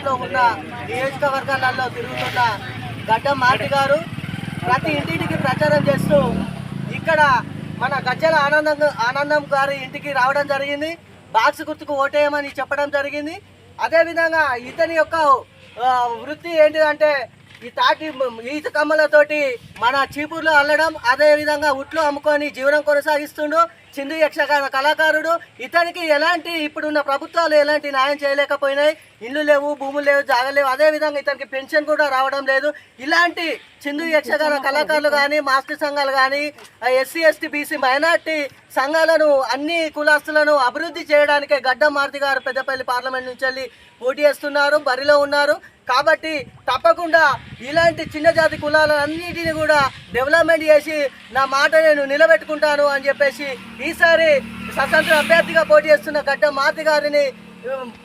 పరిధిలో ఉన్న నియోజకవర్గాలలో తిరుగుతున్న గడ్డం మారుతి గారు ప్రతి ఇంటింటికి ప్రచారం చేస్తూ ఇక్కడ మన గజ్జల ఆనందం గారి ఇంటికి రావడం జరిగింది. బాక్స్ గుర్తుకు ఓటేయమని చెప్పడం జరిగింది. అదేవిధంగా ఇతని యొక్క వృత్తి ఏంటిదంటే ఈ తాటి ఈత కమ్మలతోటి మన చీపుర్లో అల్లడం, అదేవిధంగా ఉట్లు అమ్ముకొని జీవనం కొనసాగిస్తుండు. చిందు యక్షగాన కళాకారుడు. ఇతనికి ఎలాంటి ఇప్పుడున్న ప్రభుత్వాలు ఎలాంటి న్యాయం చేయలేకపోయినాయి. ఇల్లు లేవు, భూములు లేవు, జాగలేవు. అదేవిధంగా ఇతనికి పెన్షన్ కూడా రావడం లేదు. ఇలాంటి చిందు యక్షగాన కళాకారులు కానీ, మాస్టర్ సంఘాలు కానీ, ఎస్సీ ఎస్టీ బీసీ మైనార్టీ సంఘాలను, అన్ని కులాస్తులను అభివృద్ధి చేయడానికే గడ్డం మారుతి గారు పెద్దపల్లి పార్లమెంట్ నుంచి వెళ్ళి పోటీ చేస్తున్నారు, బరిలో ఉన్నారు. కాబట్టి తప్పకుండా ఇలాంటి చిన్న జాతి కులాలన్నిటిని కూడా డెవలప్మెంట్ చేసి నా మాట నేను నిలబెట్టుకుంటాను అని చెప్పేసి ఈసారి స్వతంత్ర అభ్యర్థిగా పోటీ చేస్తున్న గడ్డం మారుతి గారిని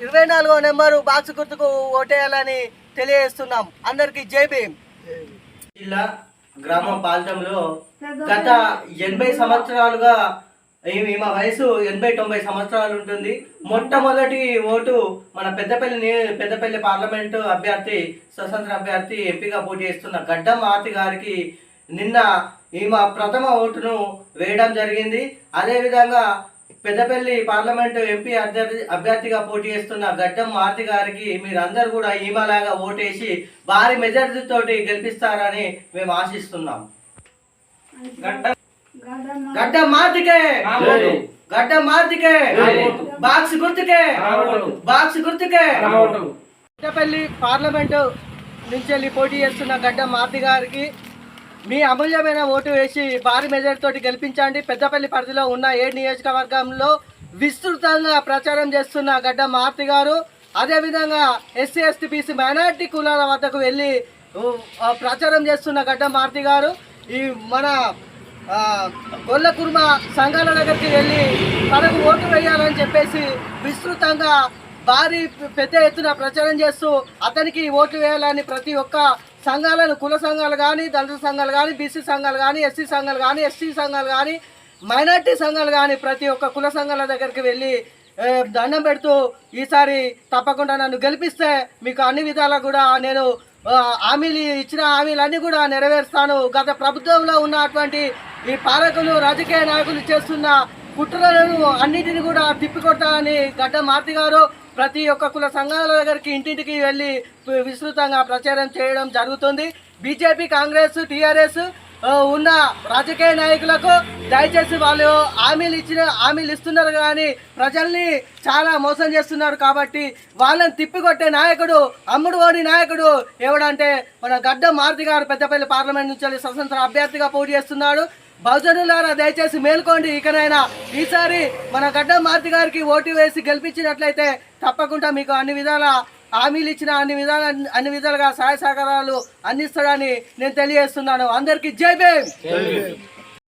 24వ నెంబరు బాక్స్ గుర్తుకు ఓటేయాలని తెలియజేస్తున్నాం. అందరికీ జై భీమ్. జిల్లా గ్రామం పాల్టంలో గత 80 సంవత్సరాలుగా ఈమె వయసు 80-90 సంవత్సరాలు ఉంటుంది. మొట్టమొదటి ఓటు మన పెద్దపల్లి పార్లమెంటు అభ్యర్థి, స్వతంత్ర అభ్యర్థి, ఎంపీగా పోటీ చేస్తున్న గడ్డం మారుతి గారికి నిన్న ఈమె ప్రథమ ఓటును వేయడం జరిగింది. అదేవిధంగా పెద్దపల్లి పార్లమెంటు ఎంపీ అభ్యర్థిగా పోటీ చేస్తున్న గడ్డం మారుతి గారికి మీరందరూ కూడా ఈమెలాగా ఓటేసి భారీ మెజారిటీతోటి గెలిపిస్తారని మేము ఆశిస్తున్నాం. గడ్డం మారుతికే, గడ్డం మారుతికే, బాక్స్ గుర్తుకే, బాక్స్ గుర్తుకే. పెద్దపల్లి పార్లమెంటు నుంచి వెళ్ళి పోటీ చేస్తున్న గడ్డం మారుతి గారికి మీ అమూల్యమైన ఓటు వేసి భారీ మెజారిటీతో గెలిపించండి. పెద్దపల్లి పరిధిలో ఉన్న 7 నియోజకవర్గంలో విస్తృతంగా ప్రచారం చేస్తున్న గడ్డం మారుతి గారు, అదేవిధంగా ఎస్సీ ఎస్టీ బీసీ మైనార్టీ కులాల వద్దకు వెళ్ళి ప్రచారం చేస్తున్న గడ్డం మారుతి గారు ఈ మన గొల్ల కుర్మ సంఘాల దగ్గరికి వెళ్ళి తనకు ఓటు వేయాలని చెప్పేసి విస్తృతంగా భారీ పెద్ద ఎత్తున ప్రచారం చేస్తూ అతనికి ఓట్లు వేయాలని ప్రతి ఒక్క సంఘాలను, కుల సంఘాలు కానీ, దళిత సంఘాలు కానీ, బీసీ సంఘాలు కానీ, ఎస్సీ సంఘాలు కానీ, ఎస్టీ సంఘాలు కానీ, మైనార్టీ సంఘాలు కానీ ప్రతి ఒక్క కుల సంఘాల దగ్గరికి వెళ్ళి దండం పెడుతూ ఈసారి తప్పకుండా నన్ను గెలిపిస్తే మీకు అన్ని విధాలా కూడా నేను ఇచ్చిన హామీలన్నీ కూడా నెరవేరుస్తాను. గత ప్రభుత్వంలో ఉన్నటువంటి ఈ పాలకులు, రాజకీయ నాయకులు చేస్తున్న కుట్రలను అన్నిటిని కూడా తిప్పికొడతానని గడ్డం మారుతి గారు ప్రతి ఒక్క కుల సంఘాల దగ్గరికి ఇంటింటికి వెళ్ళి విస్తృతంగా ప్రచారం చేయడం జరుగుతుంది. బీజేపీ, కాంగ్రెస్, టీఆర్ఎస్ ఉన్న రాజకీయ నాయకులకు దయచేసి వాళ్ళు హామీలు ఇస్తున్నారు కానీ ప్రజల్ని చాలా మోసం చేస్తున్నారు. కాబట్టి వాళ్ళని తిప్పికొట్టే నాయకుడు, అమ్ముడు ఓడి నాయకుడు ఎవడంటే మన గడ్డం మారుతి గారు పెద్దపల్లి పార్లమెంట్ నుంచి స్వతంత్ర అభ్యర్థిగా పోటీ చేస్తున్నాడు. బహుజనులారా దయచేసి మేల్కోండి. ఇకనైనా ఈసారి మన గడ్డం మారుతి గారికి ఓటు వేసి గెలిపించినట్లయితే తప్పకుండా మీకు అన్ని విధాల హామీలు ఇచ్చిన అన్ని విధాలుగా సహాయ సహకారాలు అందిస్తాడని నేను తెలియజేస్తున్నాను. అందరికీ జై భీమ్.